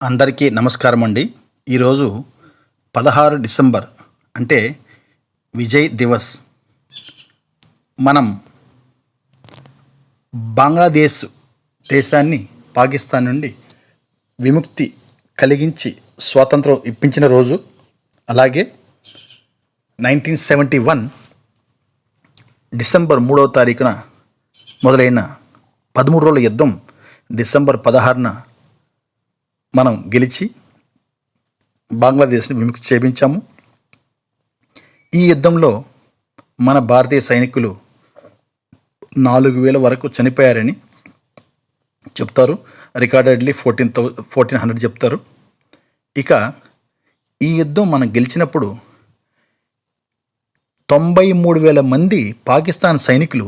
అందరికీ నమస్కారం అండి. ఈరోజు 16 డిసెంబర్ అంటే విజయ్ దివస్. మనం బంగ్లాదేశ్ దేశాన్ని పాకిస్తాన్ నుండి విముక్తి కలిగించి స్వాతంత్రం ఇప్పించిన రోజు. అలాగే 1971 డిసెంబర్ 3వ తారీఖున మొదలైన 13 రోజుల యుద్ధం డిసెంబర్ 16న మనం గెలిచి బంగ్లాదేశ్ని విముక్తి చేయించాము. ఈ యుద్ధంలో మన భారతీయ సైనికులు 4000 వరకు చనిపోయారని చెప్తారు. రికార్డెడ్లీ 1400 చెప్తారు. ఇక ఈ యుద్ధం మనం గెలిచినప్పుడు 93,000 మంది పాకిస్తాన్ సైనికులు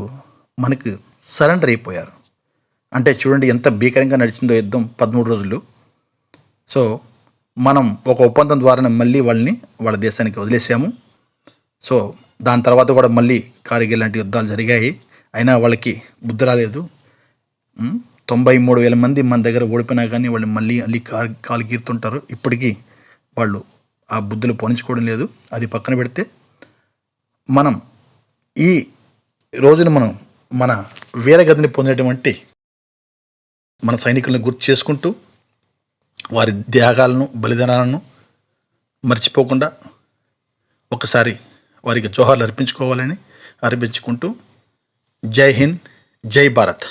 మనకు సరెండర్ అయిపోయారు. అంటే చూడండి ఎంత భీకరంగా నడిచిందో యుద్ధం 13 రోజులు. సో మనం ఒక ఒప్పందం ద్వారా మళ్ళీ వాళ్ళ దేశానికి వదిలేసాము. సో దాని తర్వాత కూడా మళ్ళీ కార్గిల్ లాంటి యుద్ధాలు జరిగాయి. అయినా వాళ్ళకి బుద్ధి రాలేదు. 93,000 మంది మన దగ్గర ఓడిపోయినా కానీ వాళ్ళు మళ్ళీ కాలు గీరుతుంటారు. ఇప్పటికీ వాళ్ళు ఆ బుద్ధులు పోనించుకోవడం లేదు. అది పక్కన పెడితే మనం ఈ రోజున మన వీరగతిని పొందినటువంటి మన సైనికులను గుర్తు చేసుకుంటూ వారి త్యాగాలను బలిదానాలను మర్చిపోకుండా ఒకసారి వారికి జోహార్లు అర్పించుకుంటూ జై హింద్, జై భారత్.